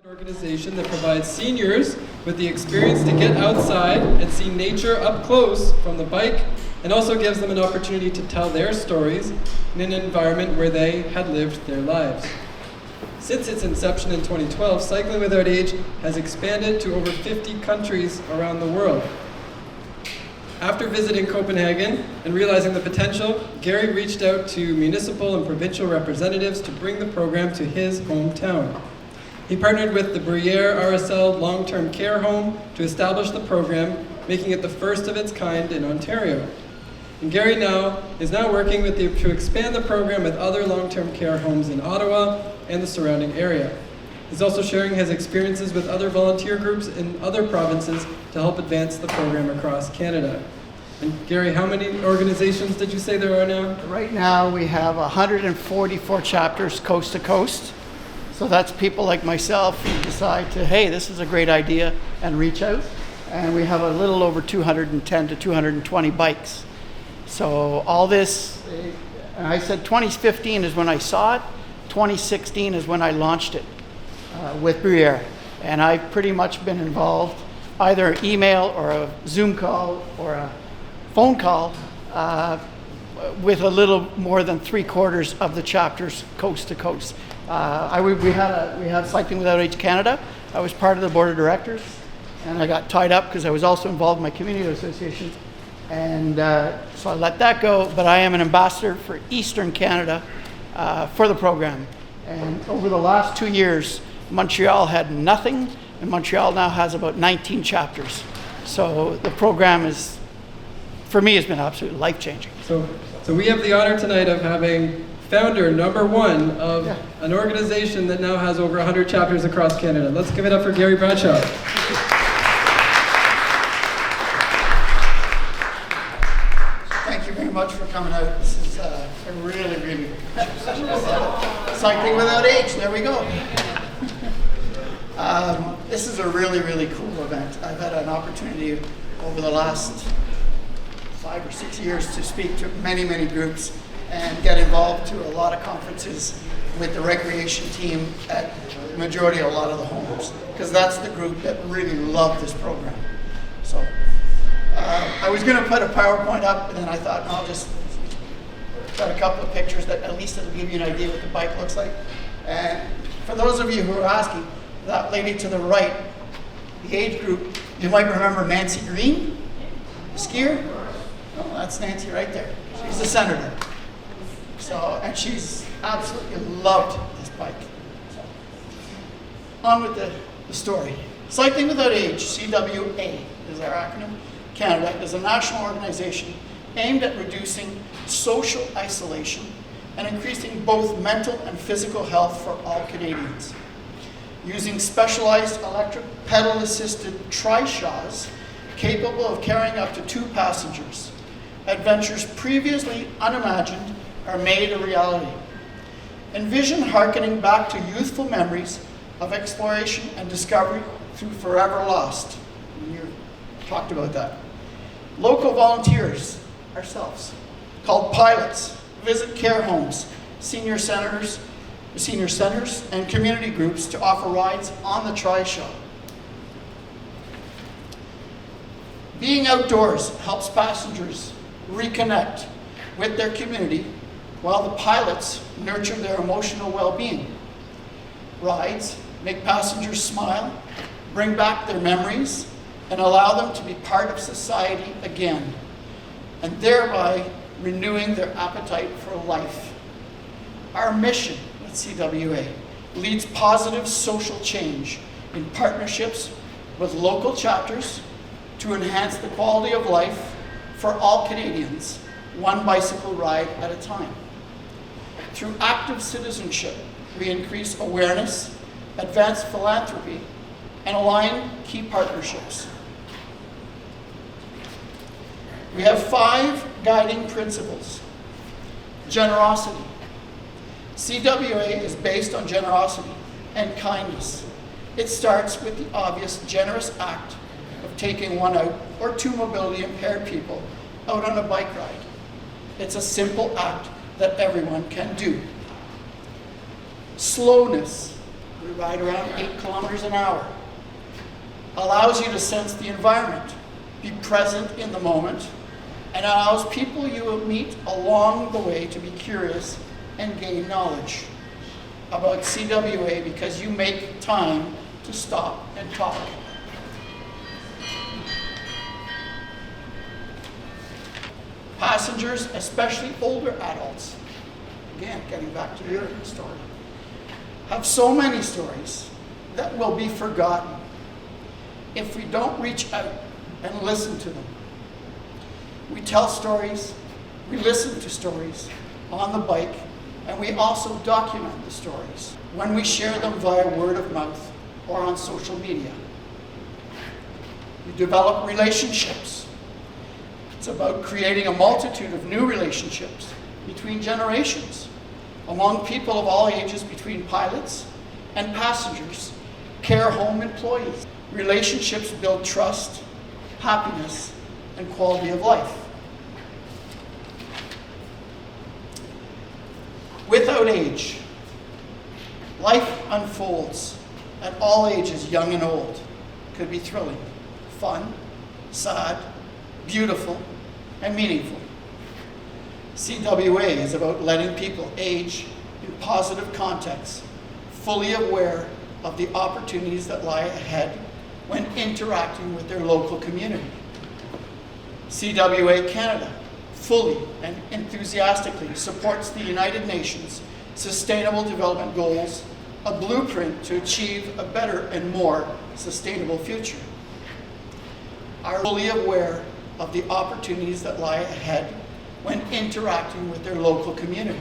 Organization that provides seniors with the experience to get outside and see nature up close from the bike, and also gives them an opportunity to tell their stories in an environment where they had lived their lives. Since its inception in 2012, Cycling Without Age has expanded to over 50 countries around the world. After visiting Copenhagen and realizing the potential, Gary reached out to municipal and provincial representatives to bring the program to his hometown. He partnered with the Bruyere RSL long-term care home to establish the program, making it the first of its kind in Ontario. And Gary is now working to expand the program with other long-term care homes in Ottawa and the surrounding area. He's also sharing his experiences with other volunteer groups in other provinces to help advance the program across Canada. And Gary, how many organizations did you say there are now? Right now we have 144 chapters coast to coast. So that's people like myself who decide to, hey, this is a great idea, and reach out. And we have a little over 210 to 220 bikes. So all this, and I said 2015 is when I saw it. 2016 is when I launched it with Bruyere. And I've pretty much been involved, either email or a Zoom call or a phone call with a little more than 3/4 of the chapters coast to coast. We had Cycling Without Age Canada. I was part of the board of directors, and I got tied up because I was also involved in my community association, and so I let that go. But I am an ambassador for Eastern Canada for the program. And over the last 2 years, Montreal had nothing, and Montreal now has about 19 chapters. So the program is, for me, has been absolutely life-changing. So we have the honor tonight of having founder number one of an organization that now has over 100 chapters across Canada. Let's give it up for Gary Bradshaw. Thank you very much for coming out. This is a really Cycling Without Age. There we go. This is a really cool event. I've had an opportunity over the last 5 or 6 years to speak to many groups and get involved to a lot of conferences with the recreation team at the majority of a lot of the homes, because that's the group that really love this program. So I was going to put a PowerPoint up, and then I thought, no, I'll just put a couple of pictures that at least it'll give you an idea what the bike looks like. And for those of you who are asking, that lady to the right, the age group, you might remember Nancy Green, skier. Oh, that's Nancy right there. She's a senator. So, and she's absolutely loved this bike. So, on with the story. Cycling Without Age, CWA is our acronym, Canada, is a national organization aimed at reducing social isolation and increasing both mental and physical health for all Canadians. Using specialized electric pedal-assisted trishaws capable of carrying up to 2 passengers, adventures previously unimagined are made a reality. Envision hearkening back to youthful memories of exploration and discovery through Forever Lost. You talked about that. Local volunteers, ourselves, called pilots, visit care homes, senior centers, and community groups to offer rides on the trishaw. Being outdoors helps passengers reconnect with their community, while the pilots nurture their emotional well-being. Rides make passengers smile, bring back their memories, and allow them to be part of society again, and thereby renewing their appetite for life. Our mission at CWA leads positive social change in partnerships with local chapters to enhance the quality of life for all Canadians, one bicycle ride at a time. Through active citizenship, we increase awareness, advance philanthropy, and align key partnerships. We have 5 guiding principles. Generosity. CWA is based on generosity and kindness. It starts with the obvious generous act of taking 1 out or 2 mobility impaired people out on a bike ride. It's a simple act that everyone can do. Slowness. We ride around 8 kilometers an hour. Allows you to sense the environment, be present in the moment, and allows people you meet along the way to be curious and gain knowledge about CWA because you make time to stop and talk. Passengers, especially older adults, again, getting back to your story, have so many stories that will be forgotten if we don't reach out and listen to them. We tell stories, we listen to stories on the bike, and we also document the stories when we share them via word of mouth or on social media. We develop relationships. It's about creating a multitude of new relationships between generations, among people of all ages, between pilots and passengers, care home employees. Relationships build trust, happiness, and quality of life. Without age, life unfolds at all ages, young and old. It could be thrilling, fun, sad, beautiful, and meaningful. CWA is about letting people age in positive contexts, fully aware of the opportunities that lie ahead when interacting with their local community. CWA Canada fully and enthusiastically supports the United Nations Sustainable Development Goals, a blueprint to achieve a better and more sustainable future. Are fully aware of the opportunities that lie ahead when interacting with their local community.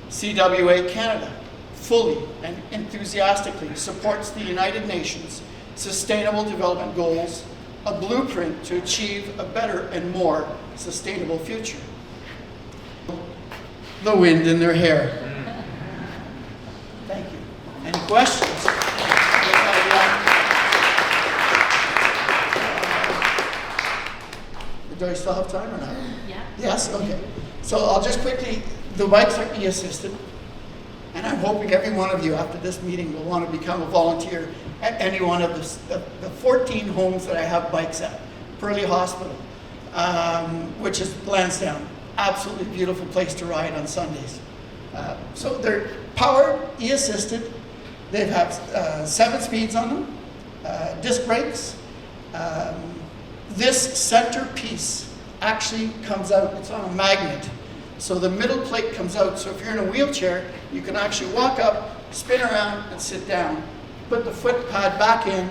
CWA Canada fully and enthusiastically supports the United Nations Sustainable Development Goals, a blueprint to achieve a better and more sustainable future. The wind in their hair. Thank you. Any questions? Do I still have time or not? Yeah. Yes? Okay. So I'll just quickly, the bikes are e-assisted, and I'm hoping every one of you after this meeting will want to become a volunteer at any one of the 14 homes that I have bikes at. Pearly Hospital, which is Lansdowne. Absolutely beautiful place to ride on Sundays. So they're powered, e-assisted. They have 7 speeds on them, disc brakes. This center piece actually comes out, it's on a magnet. So the middle plate comes out, so if you're in a wheelchair, you can actually walk up, spin around, and sit down. Put the foot pad back in,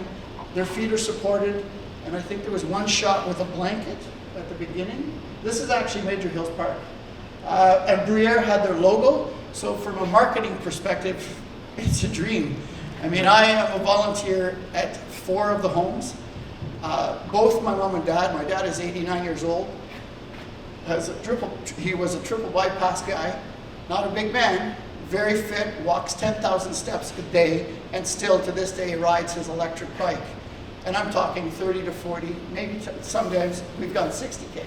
their feet are supported, and I think there was one shot with a blanket at the beginning. This is actually Major Hills Park. And Bruyere had their logo, so from a marketing perspective, it's a dream. I mean, I am a volunteer at 4 of the homes. Both my mom and dad, my dad is 89 years old, he was a triple bypass guy, not a big man, very fit, walks 10,000 steps a day, and still to this day rides his electric bike. And I'm talking 30 to 40, maybe sometimes we've gone 60K.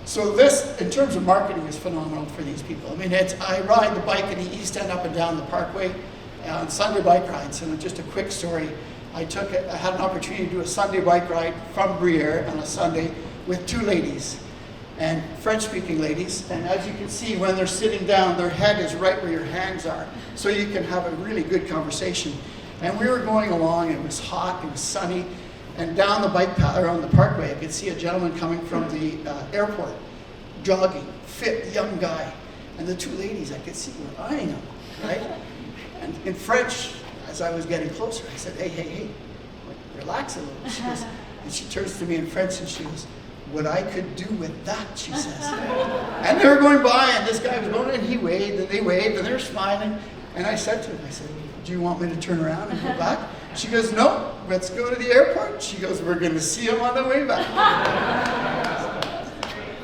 So this, in terms of marketing, is phenomenal for these people. I mean, I ride the bike in the East End up and down the Parkway on Sunday bike rides, and just a quick story. I had an opportunity to do a Sunday bike ride from Bruyere on a Sunday with 2 ladies, and French-speaking ladies. And as you can see, when they're sitting down, their head is right where your hands are, so you can have a really good conversation. And we were going along, it was hot, it was sunny, and down the bike path, or on the Parkway, I could see a gentleman coming from the airport, jogging, fit, young guy. And the 2 ladies I could see were eyeing him, right? And in French, as I was getting closer, I said, hey, relax a little. She goes, and she turns to me in French and she goes, what I could do with that, she says. And they were going by, and this guy was going, and he waved, and they waved, and they were smiling. And I said to him, I said, do you want me to turn around and go back? She goes, no, let's go to the airport. She goes, we're going to see him on the way back.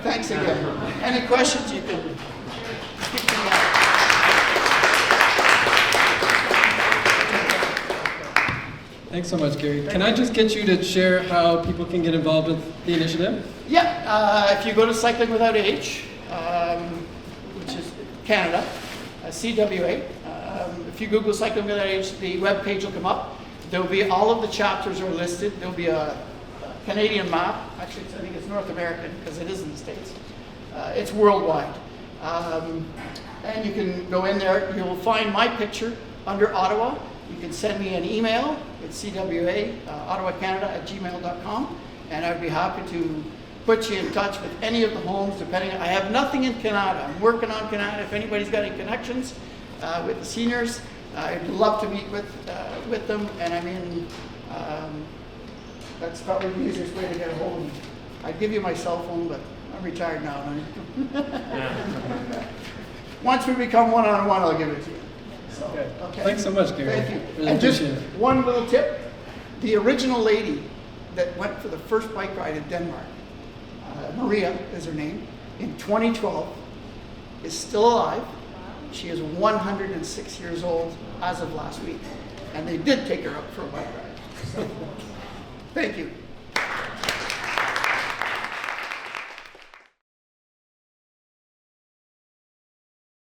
Thanks again. Any questions you can speak to me. Thanks so much, Gary. Can I just get you to share how people can get involved with the initiative? Yeah, if you go to Cycling Without Age, which is Canada, CWA, If you Google Cycling Village, the web page will come up. There'll be all of the chapters are listed. There'll be a Canadian map. Actually, I think it's North American because it is in the States. It's worldwide. And you can go in there. You'll find my picture under Ottawa. You can send me an email. It's CWA, ottawacanada@gmail.com. And I'd be happy to put you in touch with any of the homes, depending. I have nothing in Canada. I'm working on Canada. If anybody's got any connections with the seniors, I'd love to meet with them. And I mean, that's probably the easiest way to get a hold of me. I'd give you my cell phone, but I'm retired now. Once we become one-on-one, I'll give it to you. So, okay. Thanks so much, Gary. Thank you. Really And just appreciate it. one little tip. The original lady that went for the first bike ride in Denmark, Maria is her name, in 2012, is still alive. She is 106 years old as of last week. And they did take her up for a bike ride. So, thank you.